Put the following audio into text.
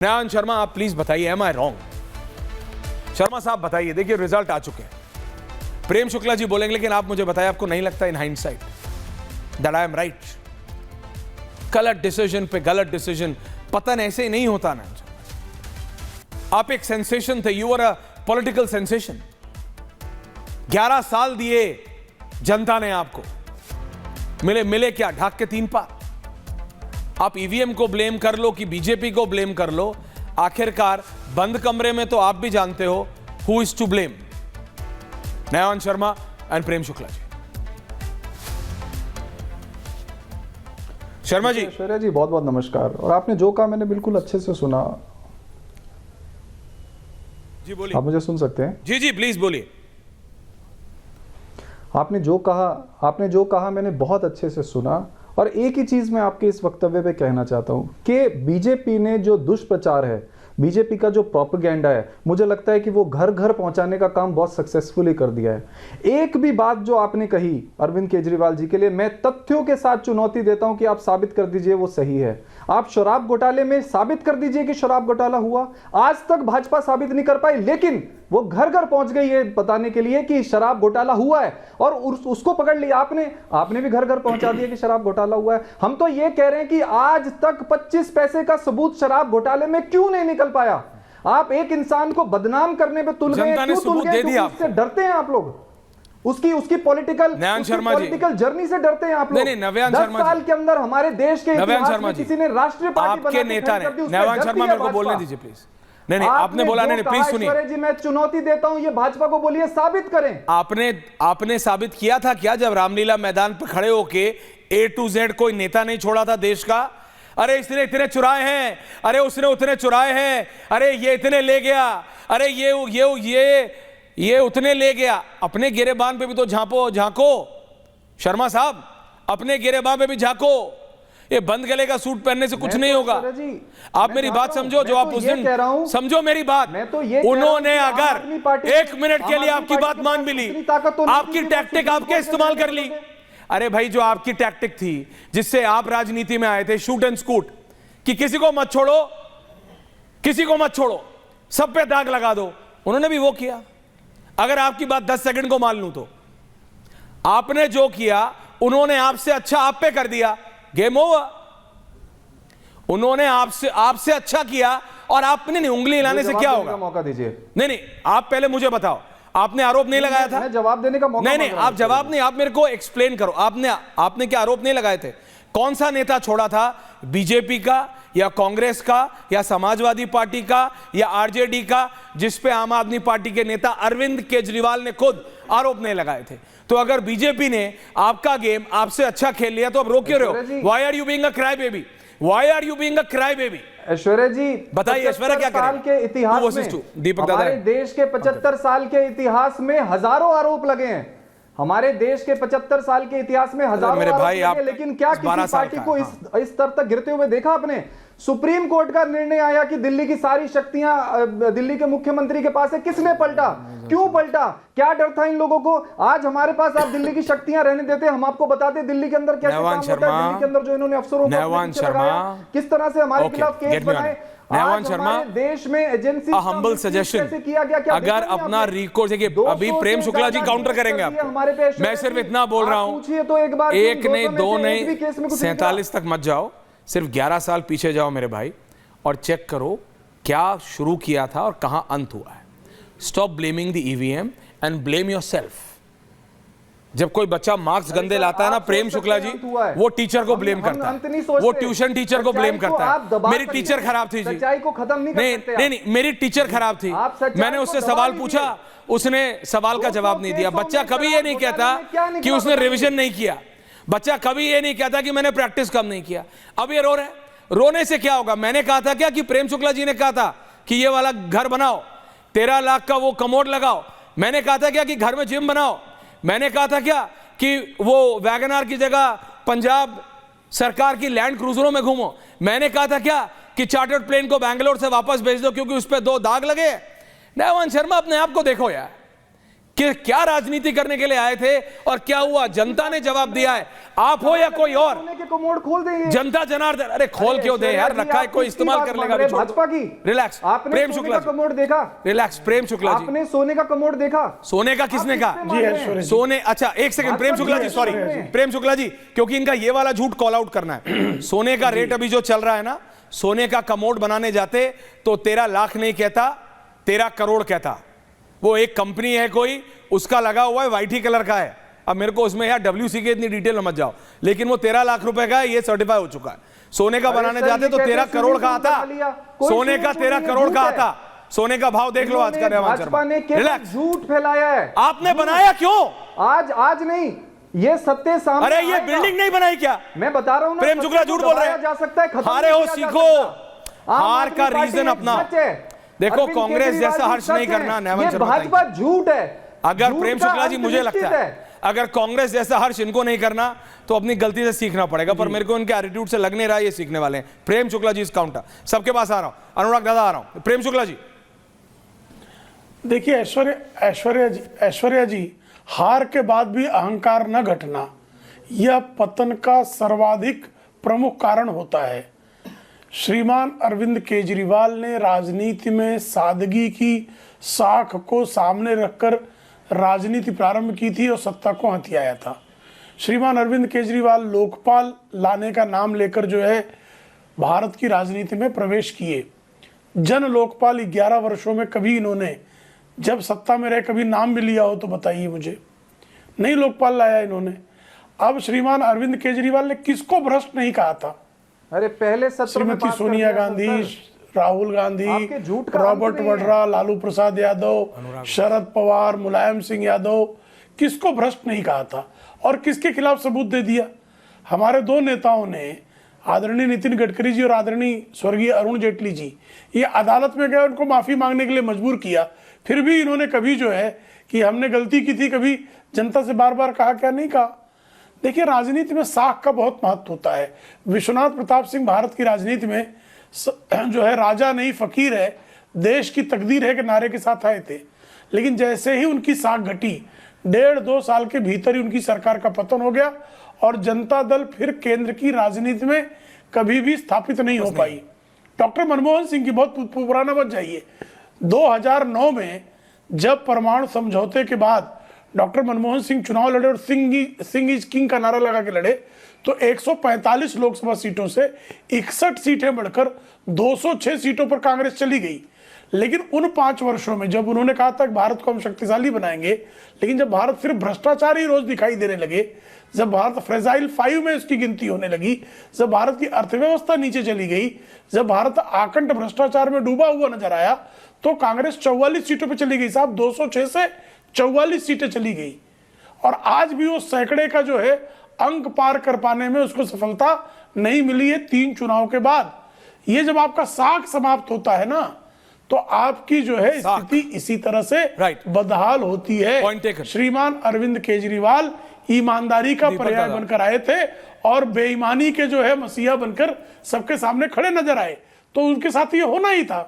नयन शर्मा, आप प्लीज बताइए, एम आई रॉन्ग? शर्मा साहब बताइए, देखिए रिजल्ट आ चुके हैं। प्रेम शुक्ला जी बोलेंगे, लेकिन आप मुझे बताइए, आपको नहीं लगता in hindsight that I am right? गलत डिसीजन पे गलत डिसीजन, पतन ऐसे ही नहीं होता ना। आप एक सेंसेशन थे, you are a political sensation. 11 साल दिए जनता ने आपको, मिले क्या? ढाक के 3 पार। आप ईवीएम को ब्लेम कर लो कि बीजेपी को ब्लेम कर लो, आखिरकार बंद कमरे में तो आप भी जानते हो who is to blame. Nayan Sharma and Prem Shukla ji. Sharma ji. Aishwarya ji, बहुत बहुत नमस्कार। और आपने जो कहा मैंने बिल्कुल अच्छे से सुना। जी बोलिए। आप मुझे सुन सकते हैं? जी जी प्लीज बोलिए। आपने जो कहा मैंने बहुत अच्छे से सुना। और एक ही चीज मैं आपके इस वक्तव्य पे कहना चाहता हूं कि बीजेपी ने जो दुष्प्रचार है, बीजेपी का जो प्रोपेगेंडा है, मुझे लगता है कि वो घर घर पहुंचाने का काम बहुत सक्सेसफुली कर दिया है। एक भी बात जो आपने कही अरविंद केजरीवाल जी के लिए, मैं तथ्यों के साथ चुनौती देता हूं कि आप साबित कर दीजिए वो सही है। आप शराब घोटाले में साबित कर दीजिए कि शराब घोटाला हुआ। आज तक भाजपा साबित नहीं कर पाई, लेकिन वो घर घर पहुंच गई है बताने के लिए कि शराब घोटाला हुआ है, और उसको पकड़ लिया आपने भी घर घर पहुंचा दिया कि शराब घोटाला हुआ है। हम तो ये कह रहे हैं कि आज तक 25 पैसे का सबूत शराब घोटाले में क्यों नहीं निकल पाया? आप एक इंसान को बदनाम करने पे तुल गए, क्यों तुल गए? उससे डरते हैं आप लोग, उसकी पॉलिटिकल जर्नी से डरते हैं आप लोग। नहीं, नव्यान 10 साल के अंदर हमारे देश के इतिहास में किसी ने राष्ट्रीय पार्टी आपके नेता ने, नव्यान शर्मा मेरे को बोलने दीजिए प्लीज। नहीं आपने बोला नहीं, प्लीज सुनिए जी। मैं चुनौती देता हूं, ये भाजपा को बोलिए साबित करें। आपने साबित किया था क्या जब रामलीला मैदान पर खड़े होके A to Z कोई नेता नहीं छोड़ा था देश का? अरे इसने इतने चुराए हैं, अरे उसने उतने चुराए हैं, अरे ये इतने ले गया, अरे ये उतने ले गया। अपने गिरेबान पे भी तो झांको शर्मा साहब, अपने गिरेबान पे भी झांको। ये बंद गले का सूट पहनने से कुछ नहीं होगा। आप मेरी बात समझो, जो आप उस दिन समझो मेरी बात। उन्होंने अगर 1 मिनट के लिए आपकी बात मान भी ली, आपकी टैक्टिक आपके इस्तेमाल कर ली। अरे भाई, जो आपकी टैक्टिक थी जिससे आप राजनीति में आए थे, शूट एंड स्कूट, कि किसी को मत छोड़ो, सब पे दाग लगा दो, उन्होंने भी वो किया। अगर आपकी बात 10 सेकंड को मान लूं तो आपने जो किया, उन्होंने आपसे अच्छा आप पे कर दिया, गेम ओवर। उन्होंने आपसे अच्छा किया, और आपने नहीं, उंगली हिलाने से क्या होगा? मौका दीजिए। नहीं, आप पहले मुझे बताओ, आपने आरोप नहीं लगाया था? मैं जवाब देने का मौका नहीं, आप जवाब नहीं, आप मेरे को एक्सप्लेन करो। आपने क्या आरोप नहीं लगाए थे? कौन सा नेता छोड़ा था? बीजेपी का या कांग्रेस का या समाजवादी पार्टी का या आरजेडी का, जिस पे आम आदमी पार्टी के नेता अरविंद केजरीवाल ने खुद आरोप नहीं लगाए थे? तो अगर बीजेपी ने आपका गेम आपसे अच्छा खेल लिया तो अब रो क्यों रहे हो? Why are you being a cry baby? Why are you being a cry baby? Aishwarya ji बताइए, ऐश्वर्या क्या साल के इतिहास में, हमारे देश के 75 साल के इतिहास में हजारों आरोप लगे हैं। हमारे देश के 75 साल के इतिहास में हजारों आरोप लगे, लेकिन क्या किसी पार्टी को इस स्तर तक गिरते हुए देखा आपने? सुप्रीम कोर्ट का निर्णय आया कि दिल्ली की सारी शक्तियां दिल्ली के मुख्यमंत्री के पास है। किसने पलटा? क्यों पलटा? क्या डर था इन लोगों को? आज हमारे पास आप दिल्ली की शक्तियां रहने देते, हम आपको बताते दिल्ली के अंदर कैसे काम होता है, दिल्ली के अंदर जो इन्होंने अफसरों को किस तरह से हमारे खिलाफ केस बनाए। नयन शर्मा, देश में एजेंसी हम्बल सजेशन, अगर अपना रिकॉर्ड, देखिए अभी प्रेम शुक्ला जी काउंटर करेंगे आपको, मैं सिर्फ इतना बोल रहा हूं, एक नहीं, दो नहीं, 47 तक मत जाओ, सिर्फ 11 साल पीछे जाओ मेरे भाई, और चेक करो क्या शुरू किया था और कहां अंत हुआ है। Stop blaming the EVM and blame yourself. जब कोई बच्चा मार्क्स गंदे लाता है ना, प्रेम शुक्ला जी, वो टीचर को ब्लेम करता है, वो ट्यूशन टीचर को ब्लेम करता है। मेरी टीचर खराब थी जी, नहीं, मेरी टीचर खराब थी, मैंने उससे सवाल पूछा, उसने सवाल का जवाब नहीं दिया। बच्चा कभी ये नहीं कहता कि उसने रिविजन नहीं किया, बच्चा कभी ये नहीं कहता कि मैंने प्रैक्टिस कम नहीं किया। अब ये रो रहे, रोने से क्या होगा? मैंने कहा था क्या कि प्रेम शुक्ला जी ने कहा था कि ये वाला घर बनाओ, 13 लाख का वो कमोड लगाओ? मैंने कहा था क्या कि घर में जिम बनाओ? मैंने कहा था क्या कि वो वैगनआर की जगह पंजाब सरकार की लैंड क्रूजरों में घूमो? मैंने कहा था क्या कि चार्टर्ड प्लेन को बैंगलोर से वापस भेज दो क्योंकि उस पर 2 दाग लगे? नयन शर्मा, अपने आप को देखो यार, कि क्या राजनीति करने के लिए आए थे और क्या हुआ? जनता ने जवाब दिया है। आप हो या कोई और, सोने के कमोड खोल देंगे जनता जनार्दन। अरे खोल क्यों दे यार, रखा है कोई इस्तेमाल कर लेगा। भाजपा की रिलैक्स। आपने प्रेम सोने शुक्ला का कमोड देखा? रिलैक्स प्रेम शुक्ला जी, आपने सोने का कमोड देखा? सोने का किसने कहा? जी ऐश्वर्या सोने, अच्छा एक सेकंड प्रेम शुक्ला जी, सॉरी प्रेम शुक्ला जी, क्योंकि इनका ये वाला झूठ कॉल आउट करना है। सोने का रेट अभी जो चल रहा है ना, सोने का कमोड बनाने जाते तो 13 लाख नहीं कहता, 13 करोड़ कहता। वो एक कंपनी है कोई, उसका लगा हुआ है, व्हाइट ही कलर का है। अब मेरे को उसमें यार WC के इतनी डिटेल में मत जाओ, लेकिन वो 13 लाख रुपए का है, ये सर्टिफाई हो चुका है। सोने का बनाने जाते तो 13 करोड़ का आता, सोने का 13 करोड़ का आता। सोने का भाव देख लो आज का। भाजपा ने रिलैक्स, झूठ फैलाया है। आपने बनाया क्यों? आज नहीं, ये सत्य सामने। अरे ये बिल्डिंग नहीं बनाई क्या? मैं बता रहा हूं ना, प्रेम शुक्ला झूठ बोल रहे हैं। जा सकता है, हारे हो, सीखो। हार का रीजन अपना देखो। कांग्रेस जैसा हर्ष नहीं करना। नेवन शर्मा, भाजपा झूठ है। अगर प्रेम शुक्ला जी, मुझे लगता है अगर कांग्रेस जैसा हर्ष इनको नहीं करना तो अपनी गलती से सीखना पड़ेगा, पर मेरे को इनके एटीट्यूड से लग नहीं रहा है ये सीखने वाले हैं। प्रेम शुक्ला जी इस काउंटर, सबके पास आ रहा हूं। अनुराग दादा आ रहा हूं। प्रेम शुक्ला जी देखिए, ऐश्वर्या जी, हार के बाद भी अहंकार न घटना, यह पतन का सर्वाधिक प्रमुख कारण होता है। श्रीमान अरविंद केजरीवाल ने राजनीति में सादगी की साख को सामने रखकर राजनीति प्रारंभ की थी और सत्ता को हथियाया था। श्रीमान अरविंद केजरीवाल लोकपाल लाने का नाम लेकर जो है भारत की राजनीति में प्रवेश किए। जन लोकपाल 11 वर्षों में कभी इन्होंने, जब सत्ता में रहे, कभी नाम भी लिया हो तो बताइए मुझे। नहीं लोकपाल लाया इन्होंने। अब श्रीमान अरविंद केजरीवाल ने किसको भ्रष्ट नहीं कहा था? अरे पहले सत्र में श्रीमती सोनिया गांधी, राहुल गांधी, रॉबर्ट वड्रा, लालू प्रसाद यादव, शरद पवार, मुलायम सिंह यादव, किसको भ्रष्ट नहीं कहा था और किसके खिलाफ सबूत दे दिया? हमारे दो नेताओं ने, आदरणीय नितिन गडकरी जी और आदरणीय स्वर्गीय अरुण जेटली जी, ये अदालत में गए, उनको माफी मांगने के लिए मजबूर किया। फिर भी इन्होंने कभी जो है कि हमने गलती की थी, कभी जनता से बार बार कहा क्या नहीं कहा। देखिए, राजनीति में साख का बहुत महत्व होता है। विश्वनाथ प्रताप सिंह भारत की राजनीति में जो है राजा नहीं फकीर है, देश की तकदीर है के नारे के साथ आए थे। लेकिन जैसे ही उनकी साख घटी, 1.5-2 साल के भीतर ही उनकी सरकार का पतन हो गया और जनता दल फिर केंद्र की राजनीति में कभी भी स्थापित नहीं हो पाई। डॉक्टर मनमोहन सिंह की बहुत पुराना मत जाइए, 2009 में जब परमाणु समझौते के बाद डॉक्टर मनमोहन सिंह चुनाव लड़े और सिंह इज किंग का नारा लगा के लड़े, तो 145 लोकसभा सीटों से 61 सीटें बढ़कर 206 सीटों पर कांग्रेस चली गई। लेकिन उन 5 वर्षों में जब उन्होंने कहा था कि भारत को हम शक्तिशाली बनाएंगे, लेकिन जब भारत सिर्फ भ्रष्टाचार ही रोज दिखाई देने लगे, जब भारत फ्रेजाइल 5 में उसकी गिनती होने लगी, जब भारत की अर्थव्यवस्था नीचे चली गई, जब भारत आकंठ भ्रष्टाचार में डूबा हुआ नजर आया, तो कांग्रेस 44 सीटों पर चली गई साहब, 206 से 44 सीटें चली गई। और आज भी वो सैकड़े का जो है अंक पार कर पाने में उसको सफलता नहीं मिली है 3 चुनाव के बाद। ये जब आपका साख समाप्त होता है ना, तो आपकी जो है स्थिति इसी तरह से बदहाल होती है। श्रीमान अरविंद केजरीवाल ईमानदारी का पर्याय बनकर आए थे और बेईमानी के जो है मसीहा बनकर सबके सामने खड़े नजर आए, तो उनके साथ ये होना ही था।